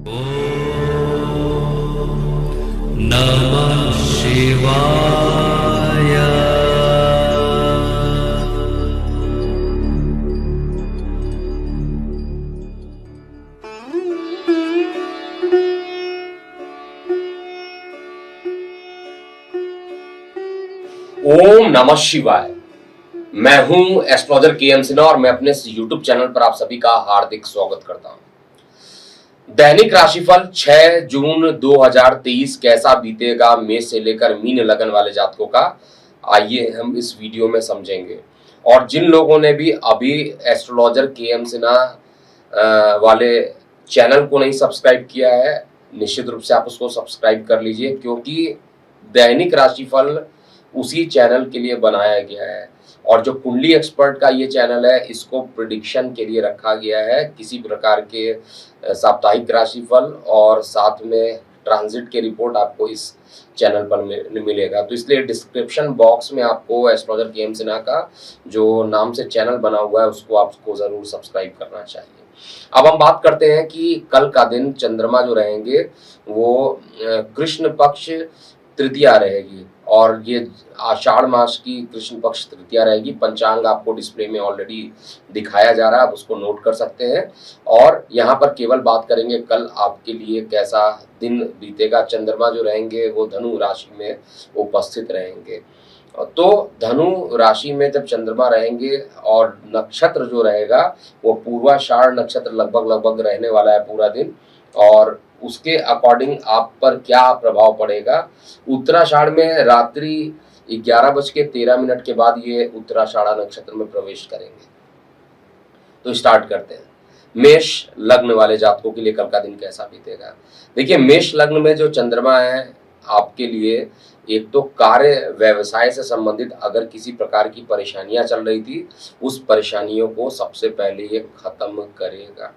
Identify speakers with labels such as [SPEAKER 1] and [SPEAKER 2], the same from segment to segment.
[SPEAKER 1] नमः शिवाय।
[SPEAKER 2] ओम नमः शिवाय। मैं हूं एस्ट्रोलॉजर के सिन्हा और मैं अपने यूट्यूब चैनल पर आप सभी का हार्दिक स्वागत करता हूं। दैनिक राशिफल 6 जून 2023 कैसा बीतेगा मेष से लेकर मीन लगन वाले जातकों का, आइए हम इस वीडियो में समझेंगे। और जिन लोगों ने भी अभी एस्ट्रोलॉजर के सिन्हा वाले चैनल को नहीं सब्सक्राइब किया है, निश्चित रूप से आप उसको सब्सक्राइब कर लीजिए, क्योंकि दैनिक राशिफल उसी चैनल के लिए बनाया गया है। और जो कुंडली एक्सपर्ट का ये चैनल है, इसको प्रिडिक्शन के लिए रखा गया है। किसी प्रकार के साप्ताहिक राशिफल और साथ में ट्रांजिट के रिपोर्ट आपको इस चैनल पर मिलेगा। तो इसलिए डिस्क्रिप्शन बॉक्स में आपको एस्ट्रोलॉजर के सिन्हा का जो नाम से चैनल बना हुआ है, उसको आपको जरूर सब्सक्राइब करना चाहिए। अब हम बात करते हैं कि कल का दिन चंद्रमा जो रहेंगे वो कृष्ण पक्ष तृतीया रहेगी, और ये आषाढ़ मास की कृष्ण पक्ष तृतीया रहेगी। पंचांग आपको डिस्प्ले में ऑलरेडी दिखाया जा रहा है, आप उसको नोट कर सकते हैं। और यहाँ पर केवल बात करेंगे कल आपके लिए कैसा दिन बीतेगा। चंद्रमा जो रहेंगे वो धनु राशि में उपस्थित रहेंगे। तो धनु राशि में जब चंद्रमा रहेंगे और नक्षत्र जो रहेगा वो पूर्वाषाढ़ नक्षत्र लगभग रहने वाला है पूरा दिन। और उसके अकॉर्डिंग आप पर क्या प्रभाव पड़ेगा, उत्तराषाढ़ में रात्रि 11:13 के बाद ये उत्तराषाढ़ा नक्षत्र में प्रवेश करेंगे। तो स्टार्ट करते हैं। मेष लग्न वाले जातकों के लिए कल का दिन कैसा बीतेगा। देखिए, मेष लग्न में जो चंद्रमा है आपके लिए, एक तो कार्य व्यवसाय से संबंधित अगर किसी प्रकार की परेशानियां चल रही थी, उस परेशानियों को सबसे पहले ये खत्म करेगा।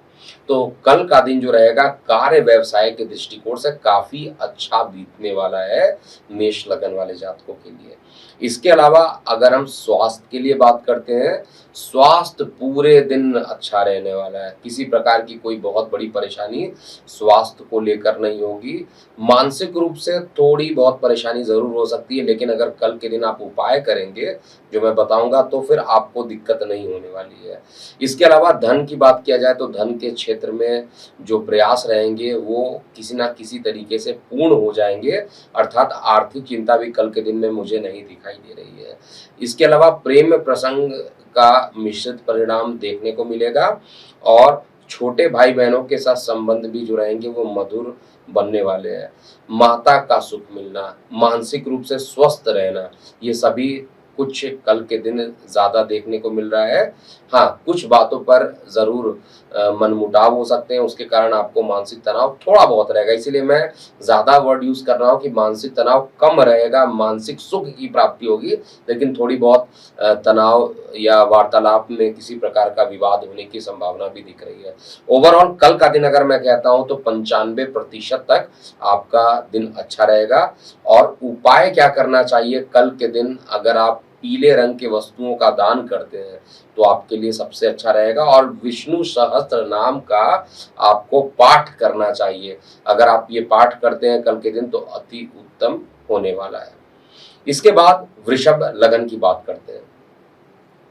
[SPEAKER 2] तो कल का दिन जो रहेगा कार्य व्यवसाय के दृष्टिकोण से काफी अच्छा बीतने वाला है मेष लगन वाले जातकों के लिए। इसके अलावा अगर हम स्वास्थ्य के लिए बात करते हैं, स्वास्थ्य पूरे दिन अच्छा रहने वाला है। किसी प्रकार की कोई बहुत बड़ी परेशानी स्वास्थ्य को लेकर नहीं होगी। मानसिक रूप से थोड़ी बहुत परेशानी जरूर हो सकती है, लेकिन अगर कल के दिन आप उपाय करेंगे जो मैं बताऊंगा, तो फिर आपको दिक्कत नहीं होने वाली है। इसके अलावा धन की बात किया जाए तो धन के क्षेत्र में जो प्रयास रहेंगे वो किसी ना किसी तरीके से पूर्ण हो जाएंगे, अर्थात आर्थिक चिंता भी कल के दिन में मुझे नहीं दिखाई दे रही है। इसके अलावा प्रेम प्रसंग का मिश्रित परिणाम देखने को मिलेगा, और छोटे भाई बहनों के साथ संबंध भी जो रहेंगे वो मधुर बनने वाले हैं। माता का सुख मिलना, मानसिक रूप से स्वस्थ रहना, ये सभी कुछ कल के दिन ज्यादा देखने को मिल रहा है। हाँ, कुछ बातों पर जरूर मनमुटाव हो सकते हैं, उसके कारण आपको मानसिक तनाव थोड़ा बहुत रहेगा। इसीलिए मैं ज्यादा वर्ड यूज कर रहा हूँ कि मानसिक तनाव कम रहेगा, मानसिक सुख की प्राप्ति होगी, लेकिन थोड़ी बहुत तनाव या वार्तालाप में किसी प्रकार का विवाद होने की संभावना भी दिख रही है। ओवरऑल कल का दिन अगर मैं कहता हूं तो 95% तक आपका दिन अच्छा रहेगा। और उपाय क्या करना चाहिए कल के दिन, अगर आप पीले रंग के वस्तुओं का दान करते हैं तो आपके लिए सबसे अच्छा रहेगा। और विष्णु सहस्त्र नाम का आपको पाठ करना चाहिए। अगर आप ये पाठ करते हैं कल के दिन तो अति उत्तम होने वाला है। इसके बाद वृषभ लगन की बात करते हैं।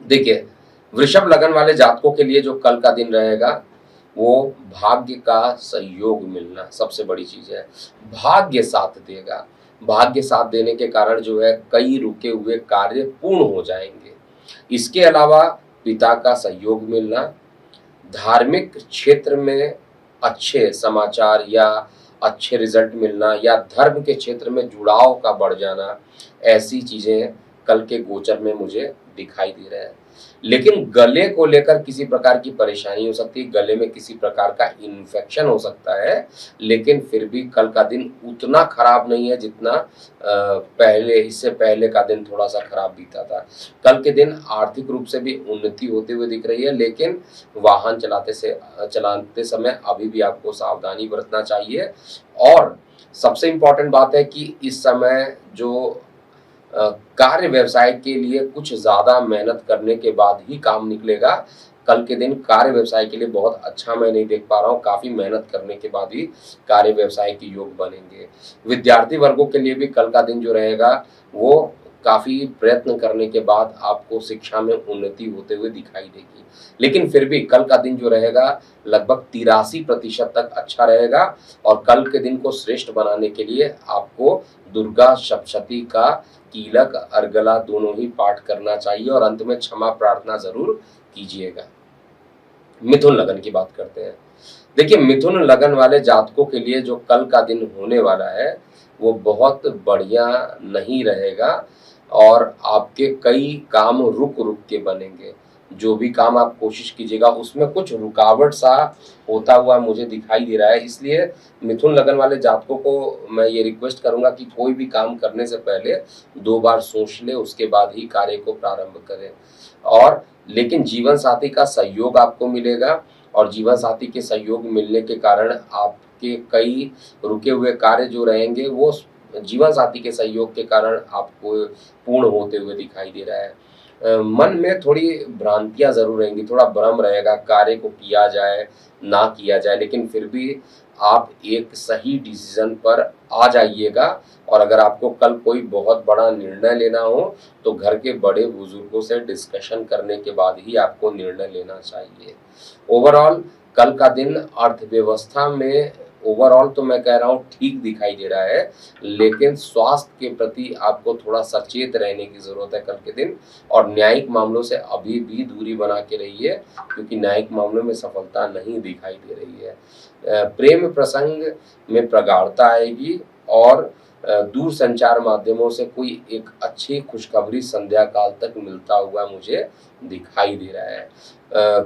[SPEAKER 2] देखिए, वृषभ लगन वाले जातकों के लिए जो कल का दिन रहेगा वो भाग्य का सहयोग मिलना सबसे बड़ी चीज है। भाग्य साथ देगा। भाग्य साथ देने के कारण जो है कई रुके हुए कार्य पूर्ण हो जाएंगे। इसके अलावा पिता का सहयोग मिलना, धार्मिक क्षेत्र में अच्छे समाचार या अच्छे रिजल्ट मिलना, या धर्म के क्षेत्र में जुड़ाव का बढ़ जाना, ऐसी चीजें कल के गोचर में मुझे दिखाई दे रहा है। लेकिन गले को लेकर किसी प्रकार की परेशानी हो सकती है, गले में किसी प्रकार का इन्फेक्शन हो सकता है, लेकिन फिर भी कल का दिन उतना खराब नहीं है जितना पहले, इससे पहले का दिन थोड़ा सा खराब बीता था। कल के दिन आर्थिक रूप से भी उन्नति होते हुए दिख रही है, लेकिन वाहन चलाते समय अभी भी आपको सावधानी बरतना चाहिए। और सबसे इम्पोर्टेंट बात है कि इस समय जो कार्य व्यवसाय के लिए कुछ ज्यादा मेहनत करने के बाद ही काम निकलेगा। कल के दिन कार्य व्यवसाय के लिए बहुत अच्छा मैं नहीं देख पा रहा हूँ। काफ़ी मेहनत करने के बाद ही कार्य व्यवसाय के योग बनेंगे। विद्यार्थी वर्गों के लिए भी कल का दिन जो रहेगा वो काफ़ी प्रयत्न करने के बाद आपको शिक्षा में उन्नति होते हुए दिखाई देगी। लेकिन फिर भी कल का दिन जो रहेगा लगभग 83% तक अच्छा रहेगा और कल के दिन को श्रेष्ठ बनाने के लिए आपको दुर्गा सप्तशती का कीलक अर्गला दोनों ही पाठ करना चाहिए और अंत में क्षमा प्रार्थना जरूर कीजिएगा। मिथुन लगन की बात करते हैं। देखिए, मिथुन लगन वाले जातकों के लिए जो कल का दिन होने वाला है वो बहुत बढ़िया नहीं रहेगा और आपके कई काम रुक रुक के बनेंगे। जो भी काम आप कोशिश कीजिएगा उसमें कुछ रुकावट सा होता हुआ मुझे दिखाई दे रहा है। इसलिए मिथुन लगन वाले जातकों को मैं ये रिक्वेस्ट करूंगा कि कोई भी काम करने से पहले 2 बार सोच ले, उसके बाद ही कार्य को प्रारंभ करें। और लेकिन जीवन साथी का सहयोग आपको मिलेगा और जीवन साथी के सहयोग मिलने के कारण आपके कई रुके हुए कार्य जो रहेंगे वो जीवन साथी के सहयोग के कारण आपको पूर्ण होते हुए दिखाई दे रहा है। मन में थोड़ी भ्रांतियां जरूर रहेंगी, थोड़ा भ्रम रहेगा, कार्य को किया जाए ना किया जाए, लेकिन फिर भी आप एक सही डिसीजन पर आ जाइएगा। और अगर आपको कल कोई बहुत बड़ा निर्णय लेना हो तो घर के बड़े बुजुर्गों से डिस्कशन करने के बाद ही आपको निर्णय लेना चाहिए। ओवरऑल कल का दिन अर्थव्यवस्था में ओवरऑल तो मैं कह रहा हूँ ठीक दिखाई दे रहा है, लेकिन स्वास्थ्य के प्रति आपको थोड़ा सचेत रहने की जरूरत है कल के दिन। और न्यायिक मामलों से अभी भी दूरी बना के रहिए क्योंकि न्यायिक मामलों में सफलता नहीं दिखाई दे रही है। प्रेम प्रसंग में प्रगाढ़ता आएगी और दूर संचार माध्यमों से कोई एक अच्छी खुशखबरी संध्या काल तक मिलता हुआ मुझे दिखाई दे रहा है।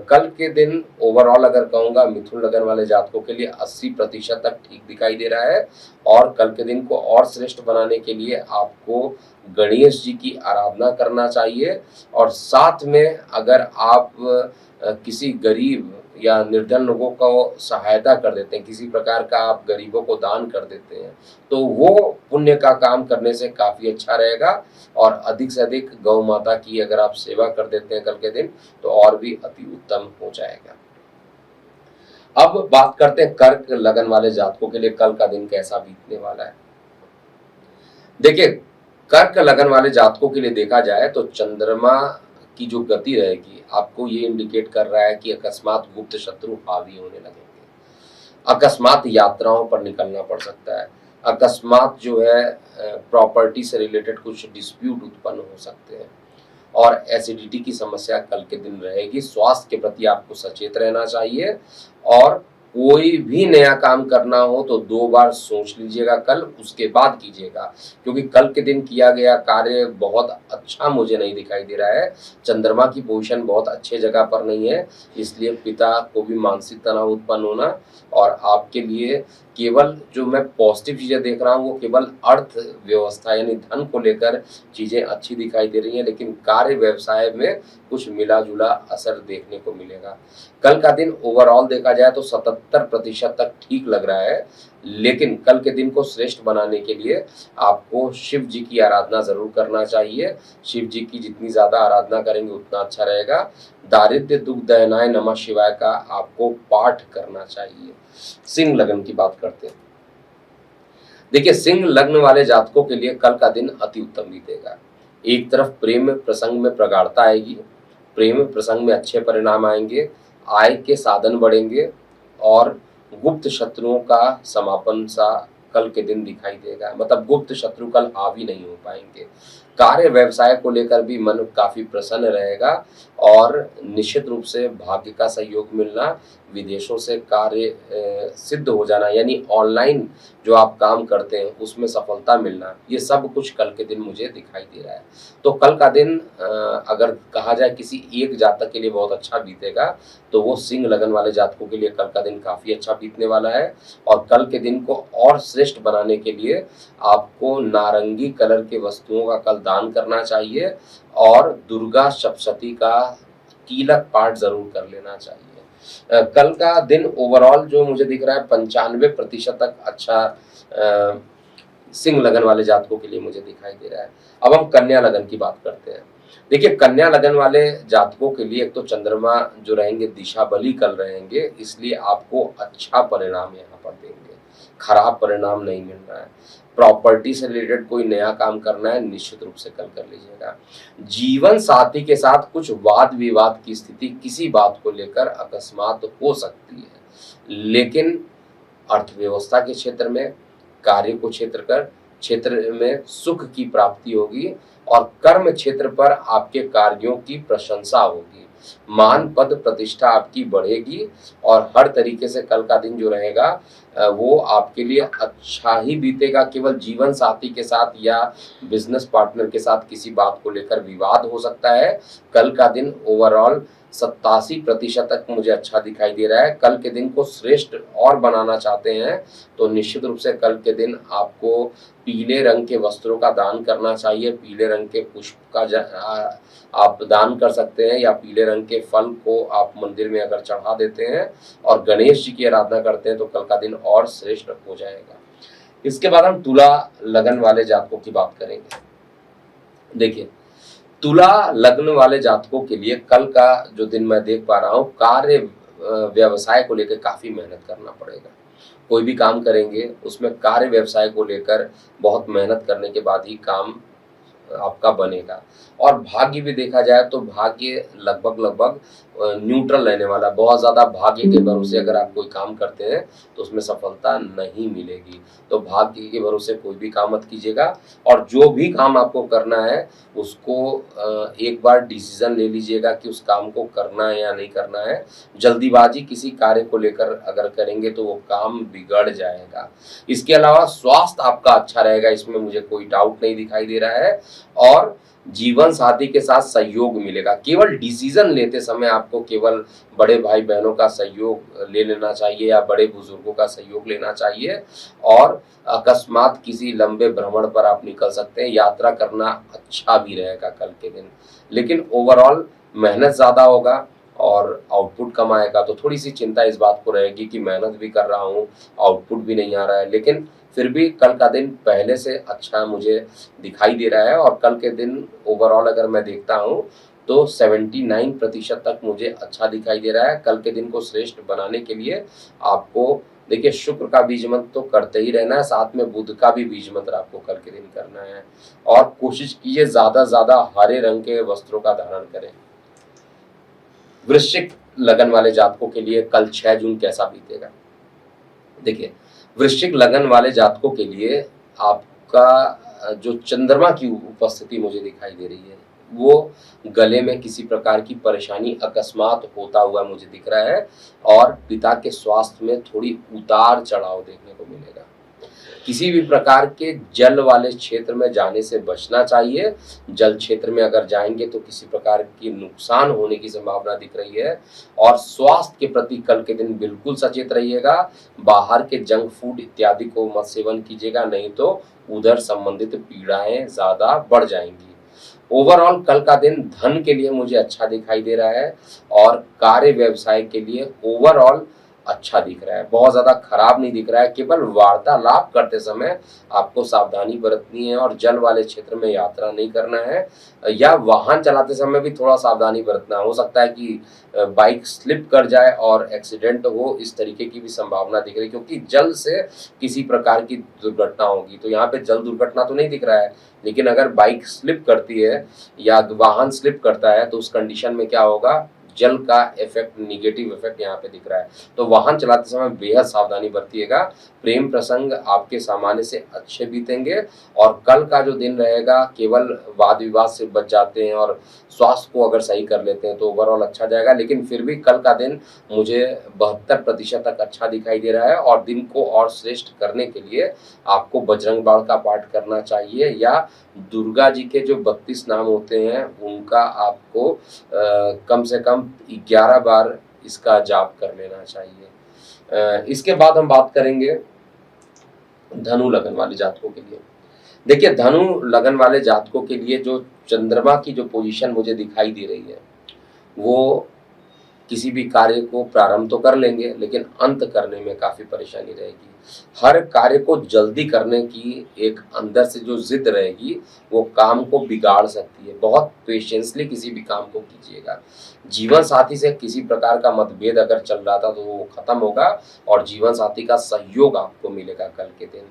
[SPEAKER 2] कल के दिन ओवरऑल अगर कहूँगा मिथुन लगन वाले जातकों के लिए 80% तक ठीक दिखाई दे रहा है और कल के दिन को और श्रेष्ठ बनाने के लिए आपको गणेश जी की आराधना करना चाहिए। और साथ में अगर आप किसी गरीब या निर्धन लोगों को सहायता कर देते हैं, किसी प्रकार का आप गरीबों को दान कर देते हैं, तो वो पुण्य का काम करने से काफ़ी अच्छा रहेगा। और अधिक से अधिक गौ माता की अगर आप सेवा कर देते हैं कल के दिन तो और भी अति उत्तम हो जाएगा। अब बात करते हैं कर्क लगन वाले जातकों के लिए कल का दिन कैसा बीतने वाला है। देखिए, कर्क लगन वाले जातकों के लिए देखा जाए तो चंद्रमा की जो गति रहेगी आपको ये इंडिकेट कर रहा है कि अकस्मात गुप्त शत्रु हावी होने लगेंगे, अकस्मात यात्राओं पर निकलना पड़ सकता है, अकस्मात जो है प्रॉपर्टी से रिलेटेड कुछ डिस्प्यूट उत्पन्न हो सकते हैं और एसिडिटी की समस्या कल के दिन रहेगी। स्वास्थ्य के प्रति आपको सचेत रहना चाहिए और कोई भी नया काम करना हो तो 2 बार सोच लीजिएगा कल, उसके बाद कीजिएगा क्योंकि कल के दिन किया गया कार्य बहुत अच्छा मुझे नहीं दिखाई दे रहा है। चंद्रमा की पोजीशन बहुत अच्छे जगह पर नहीं है, इसलिए पिता को भी मानसिक तनाव उत्पन्न होना और आपके लिए केवल जो मैं पॉजिटिव चीज़ें देख रहा हूँ वो केवल अर्थव्यवस्था यानी धन को लेकर चीज़ें अच्छी दिखाई दे रही हैं, लेकिन कार्य व्यवसाय में कुछ मिला जुला असर देखने को मिलेगा। कल का दिन ओवरऑल देखा जाए तो 77% तक ठीक लग रहा है, लेकिन कल के दिन को श्रेष्ठ बनाने के लिए आपको शिव जी की आराधना जरूर करना चाहिए। शिव जी की जितनी ज़्यादा आराधना करेंगे उतना अच्छा रहेगा। दारिद्र्य दुख दहनाय नमः शिवाय का आपको पाठ करना चाहिए। सिंह लगन की बात करते हैं। देखिए, सिंह लग्न वाले जातकों के लिए कल का दिन अति उत्तम बीतेगा। एक तरफ प्रेम प्रसंग में प्रगाढ़ता आएगी, प्रेम प्रसंग में अच्छे परिणाम आएंगे, आय के साधन बढ़ेंगे और गुप्त शत्रुओं का समापन सा कल के दिन दिखाई देगा। मतलब गुप्त शत्रु कल हावी नहीं हो पाएंगे। कार्य व्यवसाय को लेकर भी मन काफी प्रसन्न रहेगा और निश्चित रूप से भाग्य का सहयोग मिलना, विदेशों से कार्य सिद्ध हो जाना यानी ऑनलाइन जो आप काम करते हैं उसमें सफलता मिलना, ये सब कुछ कल के दिन मुझे दिखाई दे रहा है। तो कल का दिन अगर कहा जाए किसी एक जातक के लिए बहुत अच्छा बीतेगा तो वो सिंह लगन वाले जातकों के लिए कल का दिन काफी अच्छा बीतने वाला है। और कल के दिन को और श्रेष्ठ बनाने के लिए आपको नारंगी कलर के वस्तुओं का कल दान करना चाहिए और दुर्गा सप्तशती का कीलक पाठ जरूर कर लेना चाहिए। कल का दिन ओवरऑल जो मुझे दिख रहा है 95% तक अच्छा सिंह लगन वाले जातकों के लिए मुझे दिखाई दे रहा है। अब हम कन्या लगन की बात करते हैं। देखिए, कन्या लगन वाले जातकों के लिए एक तो चंद्रमा जो रहेंगे दिशा बली कल रहेंगे, इसलिए आपको अच्छा परिणाम यहाँ पर देंगे, खराब परिणाम नहीं मिल रहा है। प्रॉपर्टी से रिलेटेड कोई नया काम करना है, निश्चित रूप से कल कर लीजिएगा। जीवन साथी के साथ कुछ वाद विवाद की स्थिति किसी बात को लेकर अकस्मात हो सकती है, लेकिन अर्थव्यवस्था के क्षेत्र में, कार्य को क्षेत्र में सुख की प्राप्ति होगी और कर्म क्षेत्र पर आपके कार्यों की प्रशंसा होगी। मान पद प्रतिष्ठा आपकी बढ़ेगी और हर तरीके से कल का दिन जो रहेगा वो आपके लिए अच्छा ही बीतेगा। केवल जीवन साथी के साथ या बिजनेस पार्टनर के साथ किसी बात को लेकर विवाद हो सकता है। कल का दिन ओवरऑल 87% तक मुझे अच्छा दिखाई दे रहा है। कल के दिन को श्रेष्ठ और बनाना चाहते हैं तो निश्चित रूप से कल के दिन आपको पीले रंग के वस्त्रों का दान करना चाहिए। पीले रंग के पुष्प का आप दान कर सकते हैं या पीले रंग के फल को आप मंदिर में अगर चढ़ा देते हैं और गणेश जी की आराधना करते हैं तो कल का दिन और श्रेष्ठ हो जाएगा। इसके बाद हम तुला लगन वाले जातकों की बात करेंगे। देखिए, तुला लग्न वाले जातकों के लिए कल का जो दिन मैं देख पा रहा हूँ, कार्य व्यवसाय को लेकर काफी मेहनत करना पड़ेगा। कोई भी काम करेंगे उसमें कार्य व्यवसाय को लेकर बहुत मेहनत करने के बाद ही काम आपका बनेगा। और भाग्य भी देखा जाए तो भाग्य लगभग न्यूट्रल रहने वाला। बहुत ज्यादा भाग्य के भरोसे अगर आप कोई काम करते हैं तो उसमें सफलता नहीं मिलेगी। तो भाग्य के भरोसे कोई भी काम मत कीजिएगा और जो भी काम आपको करना है उसको एक बार डिसीजन ले लीजिएगा कि उस काम को करना है या नहीं करना है। जल्दीबाजी किसी कार्य को लेकर अगर करेंगे तो वो काम बिगड़ जाएगा। इसके अलावा स्वास्थ्य आपका अच्छा रहेगा, इसमें मुझे कोई डाउट नहीं दिखाई दे रहा है। और जीवन साथी के साथ सहयोग मिलेगा। केवल डिसीजन लेते समय आपको केवल बड़े भाई बहनों का सहयोग ले लेना चाहिए या बड़े बुजुर्गों का सहयोग लेना चाहिए और अकस्मात किसी लंबे भ्रमण पर आप निकल सकते हैं। यात्रा करना अच्छा भी रहेगा कल के दिन, लेकिन ओवरऑल मेहनत ज्यादा होगा और आउटपुट कम आएगा। तो थोड़ी सी चिंता इस बात को रहेगी कि मेहनत भी कर रहा हूँ, आउटपुट भी नहीं आ रहा है, लेकिन फिर भी कल का दिन पहले से अच्छा मुझे दिखाई दे रहा है। और कल के दिन ओवरऑल अगर मैं देखता हूँ तो 79% तक मुझे अच्छा दिखाई दे रहा है। कल के दिन को श्रेष्ठ बनाने के लिए आपको देखिए शुक्र का बीज मंत्र तो करते ही रहना है, साथ में बुध का भी बीज मंत्र आपको कल के दिन करना है। और कोशिश कीजिए ज्यादा हरे रंग के वस्त्रों का धारण करें। वृश्चिक लगन वाले जातकों के लिए कल 6 जून कैसा बीतेगा? देखिए, वृश्चिक लगन वाले जातकों के लिए आपका जो चंद्रमा की उपस्थिति मुझे दिखाई दे रही है वो गले में किसी प्रकार की परेशानी अकस्मात होता हुआ मुझे दिख रहा है और पिता के स्वास्थ्य में थोड़ी उतार चढ़ाव देखने को मिलेगा। किसी भी प्रकार के जल वाले क्षेत्र में जाने से बचना चाहिए। जल क्षेत्र में अगर जाएंगे तो किसी प्रकार की नुकसान होने की संभावना दिख रही है। और स्वास्थ्य के प्रति कल के दिन बिल्कुल सचेत रहिएगा। बाहर के जंक फूड इत्यादि को मत सेवन कीजिएगा, नहीं तो उधर संबंधित पीड़ाएं ज्यादा बढ़ जाएंगी। ओवरऑल कल का दिन धन के लिए मुझे अच्छा दिखाई दे रहा है और कार्य व्यवसाय के लिए ओवरऑल अच्छा दिख रहा है, बहुत ज्यादा खराब नहीं दिख रहा है। केवल वार्तालाप करते समय आपको सावधानी बरतनी है और जल वाले क्षेत्र में यात्रा नहीं करना है या वाहन चलाते समय भी थोड़ा सावधानी बरतना। हो सकता है कि बाइक स्लिप कर जाए और एक्सीडेंट हो, इस तरीके की भी संभावना दिख रही है क्योंकि जल से किसी प्रकार की दुर्घटना होगी। तो यहाँ पे जल दुर्घटना तो नहीं दिख रहा है, लेकिन अगर बाइक स्लिप करती है या वाहन स्लिप करता है तो उस कंडीशन में क्या होगा, जल का इफेक्ट, निगेटिव इफेक्ट यहाँ पे दिख रहा है। तो वाहन चलाते समय बेहद सावधानी बरतिएगा। प्रेम प्रसंग आपके सामान्य से अच्छे बीतेंगे और कल का जो दिन रहेगा केवल वाद विवाद से बच जाते हैं और स्वास्थ्य को अगर सही कर लेते हैं तो ओवरऑल अच्छा जाएगा। लेकिन फिर भी कल का दिन मुझे 72% तक अच्छा दिखाई दे रहा है और दिन को और श्रेष्ठ करने के लिए आपको बजरंग बाण का पाठ करना चाहिए या दुर्गा जी के जो 32 नाम होते हैं उनका आपको कम से कम 11 बार इसका जाप कर लेना चाहिए। इसके बाद हम बात करेंगे धनु लगन वाले जातकों के लिए। देखिए, धनु लगन वाले जातकों के लिए जो चंद्रमा की जो पोजीशन मुझे दिखाई दे रही है वो किसी भी कार्य को प्रारंभ तो कर लेंगे लेकिन अंत करने में काफ़ी परेशानी रहेगी। हर कार्य को जल्दी करने की एक अंदर से जो ज़िद रहेगी, वो काम को बिगाड़ सकती है। बहुत पेशेंसली किसी भी काम को कीजिएगा। जीवन साथी से किसी प्रकार का मतभेद अगर चल रहा था तो वो खत्म होगा और जीवन साथी का सहयोग आपको मिलेगा कल के दिन।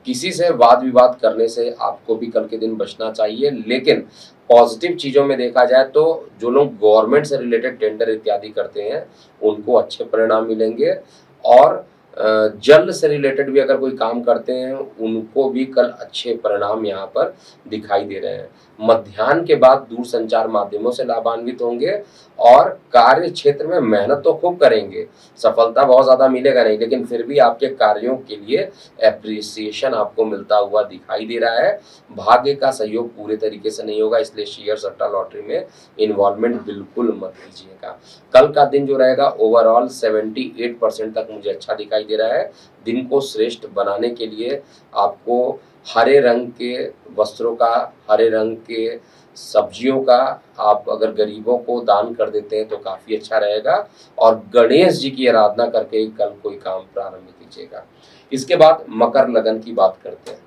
[SPEAKER 2] किसी से वाद विवाद करने से आपको भी कल के दिन बचना चाहिए, लेकिन पॉजिटिव चीज़ों में देखा जाए तो जो लोग गवर्नमेंट से रिलेटेड टेंडर इत्यादि करते हैं उनको अच्छे परिणाम मिलेंगे और जल से रिलेटेड भी अगर कोई काम करते हैं उनको भी कल अच्छे परिणाम यहाँ पर दिखाई दे रहे हैं। मध्याह्न के बाद दूरसंचार माध्यमों से लाभान्वित होंगे और कार्य क्षेत्र में मेहनत तो खूब करेंगे, सफलता बहुत ज़्यादा मिलेगा नहीं, लेकिन फिर भी आपके कार्यों के लिए एप्रिसिएशन आपको मिलता हुआ दिखाई दे रहा है। भाग्य का सहयोग पूरे तरीके से नहीं होगा, इसलिए शेयर सट्टा लॉटरी में इन्वॉल्वमेंट बिल्कुल मत कीजिएगा। कल का दिन जो रहेगा ओवरऑल 78% तक मुझे अच्छा दिखाई दे रहा है। दिन को श्रेष्ठ बनाने के लिए आपको हरे रंग के वस्त्रों का, हरे रंग के सब्जियों का आप अगर गरीबों को दान कर देते हैं तो काफ़ी अच्छा रहेगा और गणेश जी की आराधना करके ही कल कोई काम प्रारंभ कीजिएगा। इसके बाद मकर लगन की बात करते हैं।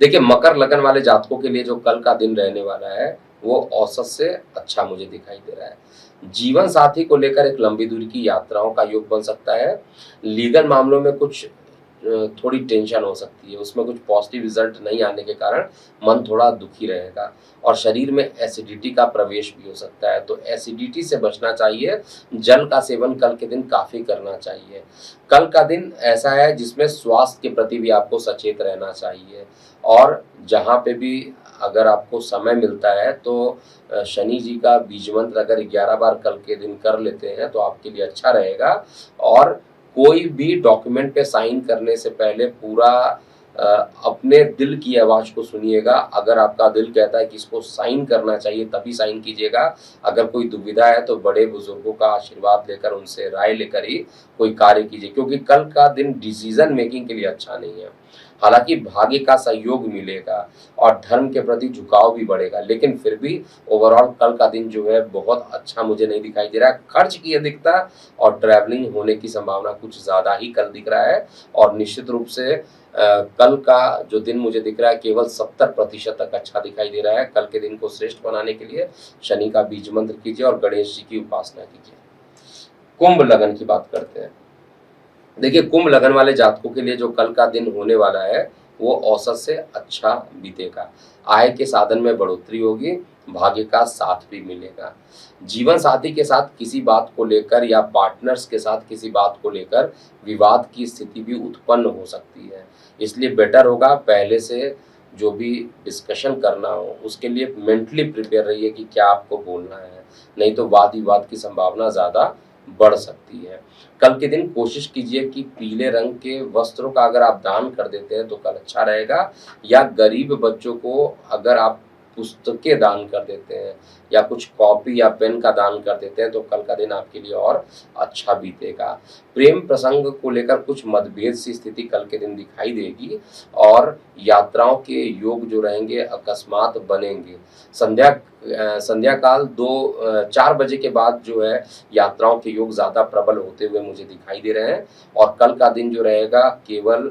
[SPEAKER 2] देखिए, मकर लगन वाले जातकों के लिए जो कल का दिन रहने वाला है वो औसत से अच्छा मुझे दिखाई दे रहा है। जीवन साथी को लेकर एक लंबी दूरी की यात्राओं का योग बन सकता है। लीगल मामलों में कुछ थोड़ी टेंशन हो सकती है, उसमें कुछ पॉजिटिव रिजल्ट नहीं आने के कारण मन थोड़ा दुखी रहेगा और शरीर में एसिडिटी का प्रवेश भी हो सकता है, तो एसिडिटी से बचना चाहिए। जल का सेवन कल के दिन काफ़ी करना चाहिए। कल का दिन ऐसा है जिसमें स्वास्थ्य के प्रति भी आपको सचेत रहना चाहिए और जहाँ पे भी अगर आपको समय मिलता है तो शनि जी का बीज मंत्र अगर 11 बार कल के दिन कर लेते हैं तो आपके लिए अच्छा रहेगा। और कोई भी डॉक्यूमेंट पे साइन करने से पहले पूरा अपने दिल की आवाज़ को सुनिएगा। अगर आपका दिल कहता है कि इसको साइन करना चाहिए तभी साइन कीजिएगा। अगर कोई दुविधा है तो बड़े बुजुर्गों का आशीर्वाद लेकर, उनसे राय लेकर ही कोई कार्य कीजिए, क्योंकि कल का दिन डिसीजन मेकिंग के लिए अच्छा नहीं है। हालांकि भाग्य का सहयोग मिलेगा और धर्म के प्रति झुकाव भी बढ़ेगा, लेकिन फिर भी ओवरऑल कल का दिन जो है बहुत अच्छा मुझे नहीं दिखाई दे रहा है। खर्च की अधिकता और ट्रैवलिंग होने की संभावना कुछ ज़्यादा ही कल दिख रहा है और निश्चित रूप से कल का जो दिन मुझे दिख रहा है केवल 70% तक अच्छा दिखाई दे रहा है। कल के दिन को श्रेष्ठ बनाने के लिए शनि का बीज मंत्र कीजिए और गणेश जी की उपासना कीजिए। कुंभ लगन की बात करते हैं। देखिए, कुंभ लगन वाले जातकों के लिए जो कल का दिन होने वाला है वो औसत से अच्छा बीतेगा। आय के साधन में बढ़ोतरी होगी, भाग्य का साथ भी मिलेगा। जीवन साथी के साथ किसी बात को लेकर या पार्टनर्स के साथ किसी बात को लेकर विवाद की स्थिति भी उत्पन्न हो सकती है, इसलिए बेटर होगा पहले से जो भी डिस्कशन करना हो उसके लिए मेंटली प्रिपेयर रहिए कि क्या आपको बोलना है, नहीं तो वाद विवाद की संभावना ज़्यादा बढ़ सकती है। कल के दिन कोशिश कीजिए कि पीले रंग के वस्त्रों का अगर आप दान कर देते हैं तो कल अच्छा रहेगा, या गरीब बच्चों को अगर आप पुस्तकें दान कर देते हैं या कुछ कॉपी या पेन का दान कर देते हैं तो कल का दिन आपके लिए और अच्छा बीतेगा। प्रेम प्रसंग को लेकर कुछ मतभेद सी स्थिति कल के दिन दिखाई देगी और यात्राओं के योग जो रहेंगे अकस्मात बनेंगे। संध्या काल 4 बजे के बाद जो है यात्राओं के योग ज़्यादा प्रबल होते हुए मुझे दिखाई दे रहे हैं और कल का दिन जो रहेगा केवल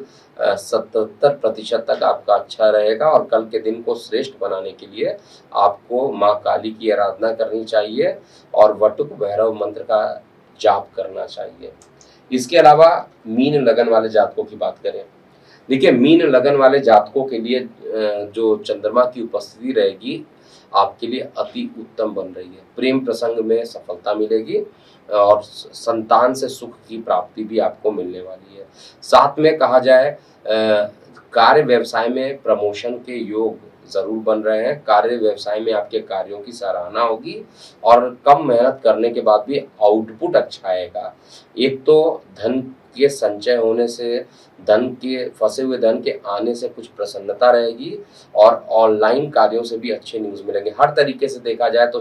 [SPEAKER 2] 77% तक आपका अच्छा रहेगा और कल के दिन को श्रेष्ठ बनाने के लिए आपको माँ काली की आराधना करनी चाहिए और वटुक भैरव मंत्र का जाप करना चाहिए। इसके अलावा मीन लगन वाले जातकों की बात करें। देखिए, मीन लगन वाले जातकों के लिए जो चंद्रमा की उपस्थिति रहेगी आपके लिए अति उत्तम बन रही है। प्रेम प्रसंग में सफलता मिलेगी और संतान से सुख की प्राप्ति भी आपको मिलने वाली है। साथ में कहा जाए कार्य व्यवसाय में प्रमोशन के योग जरूर बन रहे हैं। कार्य व्यवसाय में आपके कार्यों की सराहना होगी और कम मेहनत करने के बाद भी आउटपुट अच्छा आएगा। एक तो धन के संचय होने से, धन के फंसे हुए धन के आने से कुछ प्रसन्नता रहेगी और ऑनलाइन कार्यों से भी अच्छे न्यूज़ मिलेंगे। हर तरीके से देखा जाए तो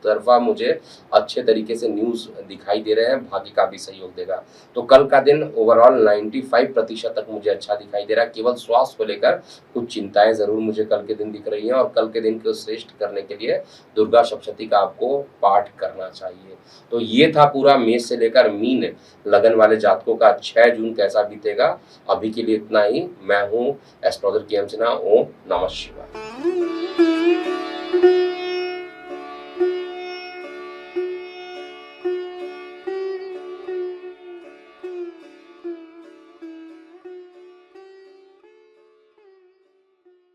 [SPEAKER 2] तरफा मुझे अच्छे तरीके से न्यूज़ दिखाई दे रहे हैं, भाग्य का भी सहयोग देगा। तो कल का दिन ओवरऑल 95% तक मुझे अच्छा दिखाई दे रहा है। केवल स्वास्थ्य को लेकर कुछ चिंताएँ ज़रूर मुझे कल के दिन दिख रही हैं और कल के दिन को श्रेष्ठ करने के लिए दुर्गा सप्तशती का आपको पाठ करना चाहिए। तो ये था पूरा मेष से लेकर मीन लगन वाले जातकों का 6 जून कैसा बीतेगा। अभी के लिए इतना ही। मैं हूँ एस्ट्रोलॉजर के एम सिन्हा। ओम नमः शिवाय।